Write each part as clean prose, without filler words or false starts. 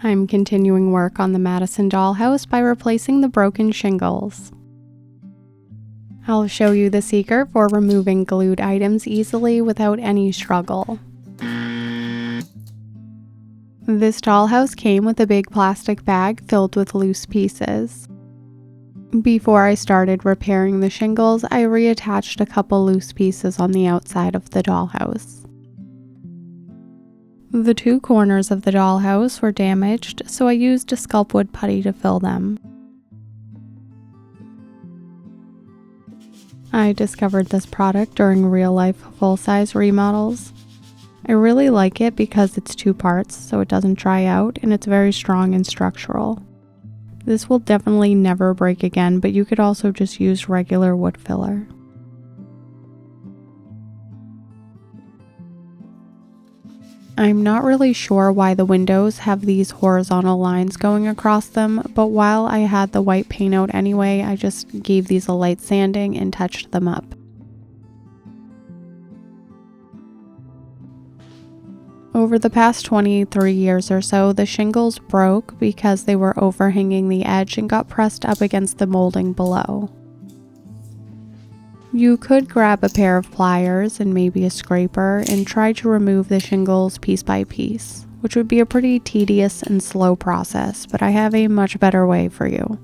I'm continuing work on the Madison Dollhouse by replacing the broken shingles. I'll show you the secret for removing glued items easily without any struggle. This dollhouse came with a big plastic bag filled with loose pieces. Before I started repairing the shingles, I reattached a couple loose pieces on the outside of the dollhouse. The two corners of the dollhouse were damaged, so I used a Sculpwood putty to fill them. I discovered this product during real-life full-size remodels. I really like it because it's 2 parts, so it doesn't dry out, and it's very strong and structural. This will definitely never break again, but you could also just use regular wood filler. I'm not really sure why the windows have these horizontal lines going across them, but while I had the white paint out anyway, I just gave these a light sanding and touched them up. Over the past 23 years or so, the shingles broke because they were overhanging the edge and got pressed up against the molding below. You could grab a pair of pliers and maybe a scraper and try to remove the shingles piece by piece, which would be a pretty tedious and slow process, but I have a much better way for you.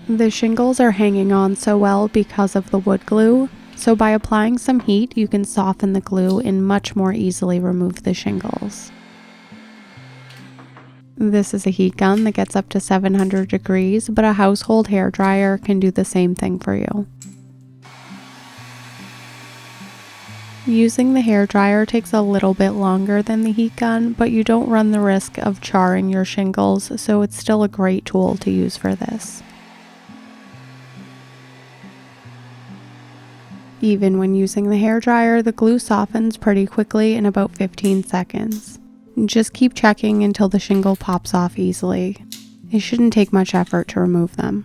The shingles are hanging on so well because of the wood glue, so by applying some heat you can soften the glue and much more easily remove the shingles. This is a heat gun that gets up to 700 degrees, but a household hairdryer can do the same thing for you. Using the hairdryer takes a little bit longer than the heat gun, but you don't run the risk of charring your shingles, so it's still a great tool to use for this. Even when using the hairdryer, the glue softens pretty quickly in about 15 seconds. Just keep checking until the shingle pops off easily. It shouldn't take much effort to remove them.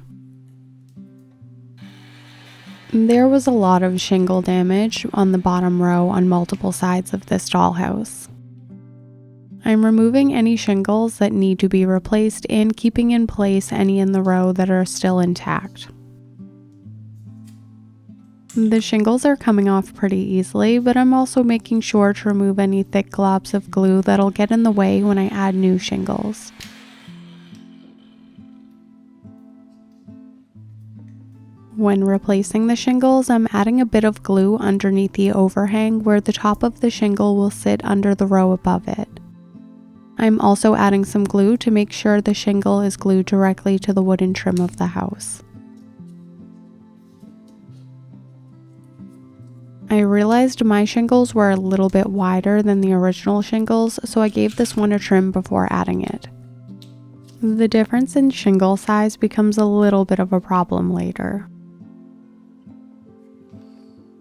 There was a lot of shingle damage on the bottom row on multiple sides of this dollhouse. I'm removing any shingles that need to be replaced and keeping in place any in the row that are still intact. The shingles are coming off pretty easily, but I'm also making sure to remove any thick globs of glue that'll get in the way when I add new shingles. When replacing the shingles, I'm adding a bit of glue underneath the overhang where the top of the shingle will sit under the row above it. I'm also adding some glue to make sure the shingle is glued directly to the wooden trim of the house. I realized my shingles were a little bit wider than the original shingles, so I gave this one a trim before adding it. The difference in shingle size becomes a little bit of a problem later.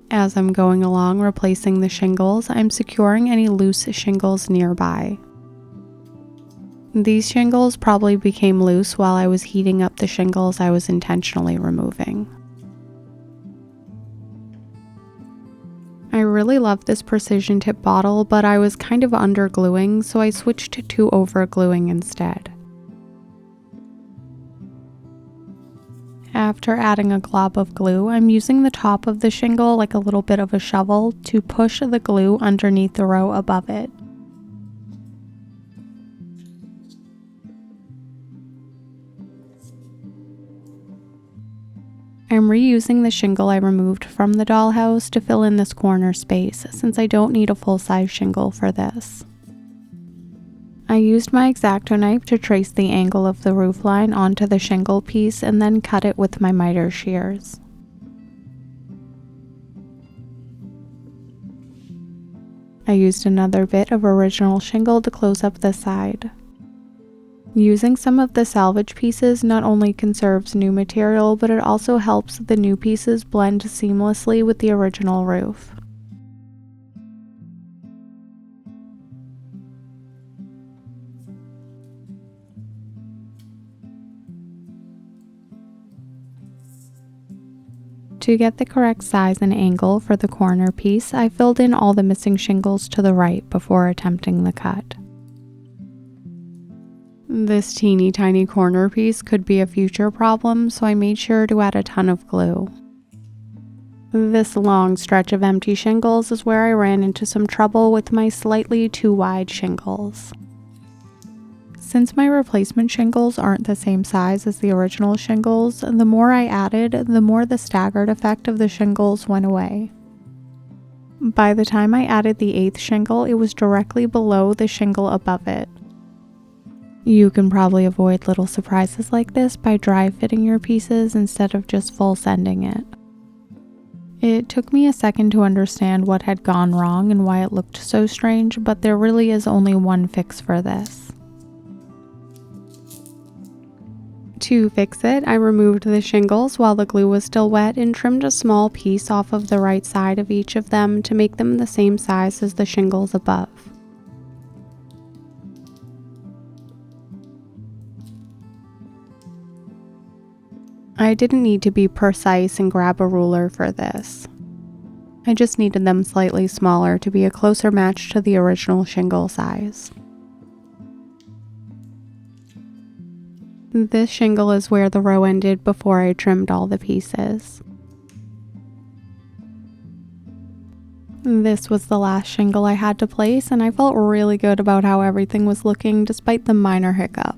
As I'm going along replacing the shingles, I'm securing any loose shingles nearby. These shingles probably became loose while I was heating up the shingles I was intentionally removing. I really love this precision tip bottle, but I was kind of under gluing, so I switched to over gluing instead. After adding a glob of glue, I'm using the top of the shingle like a little bit of a shovel to push the glue underneath the row above it. I'm reusing the shingle I removed from the dollhouse to fill in this corner space, since I don't need a full-size shingle for this. I used my X-Acto knife to trace the angle of the roofline onto the shingle piece and then cut it with my miter shears. I used another bit of original shingle to close up the side. Using some of the salvage pieces not only conserves new material, but it also helps the new pieces blend seamlessly with the original roof. To get the correct size and angle for the corner piece, I filled in all the missing shingles to the right before attempting the cut. This teeny tiny corner piece could be a future problem, so I made sure to add a ton of glue. This long stretch of empty shingles is where I ran into some trouble with my slightly too wide shingles. Since my replacement shingles aren't the same size as the original shingles, the more I added, the more the staggered effect of the shingles went away. By the time I added the 8th shingle, it was directly below the shingle above it. You can probably avoid little surprises like this by dry fitting your pieces instead of just full sending it. It took me a second to understand what had gone wrong and why it looked so strange, but there really is only one fix for this. To fix it, I removed the shingles while the glue was still wet and trimmed a small piece off of the right side of each of them to make them the same size as the shingles above. I didn't need to be precise and grab a ruler for this. I just needed them slightly smaller to be a closer match to the original shingle size. This shingle is where the row ended before I trimmed all the pieces. This was the last shingle I had to place, and I felt really good about how everything was looking despite the minor hiccup.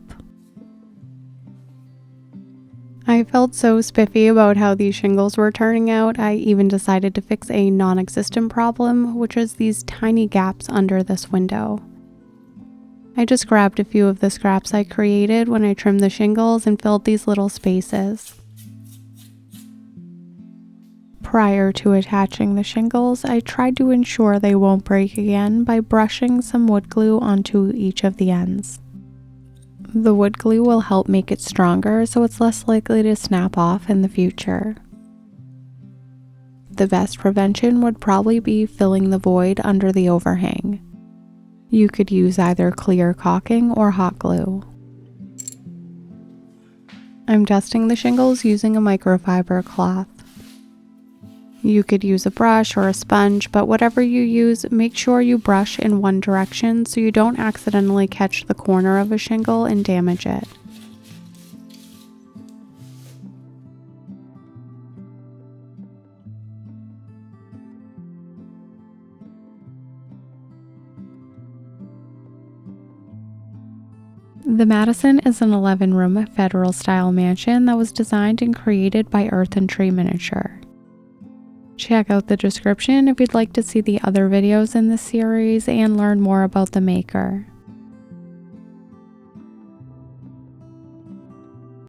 I felt so spiffy about how these shingles were turning out, I even decided to fix a non-existent problem, which is these tiny gaps under this window. I just grabbed a few of the scraps I created when I trimmed the shingles and filled these little spaces. Prior to attaching the shingles, I tried to ensure they won't break again by brushing some wood glue onto each of the ends. The wood glue will help make it stronger so it's less likely to snap off in the future. The best prevention would probably be filling the void under the overhang. You could use either clear caulking or hot glue. I'm dusting the shingles using a microfiber cloth. You could use a brush or a sponge, but whatever you use, make sure you brush in one direction so you don't accidentally catch the corner of a shingle and damage it. The Madison is an 11-room federal-style mansion that was designed and created by Earth and Tree Miniature. Check out the description if you'd like to see the other videos in this series and learn more about the maker.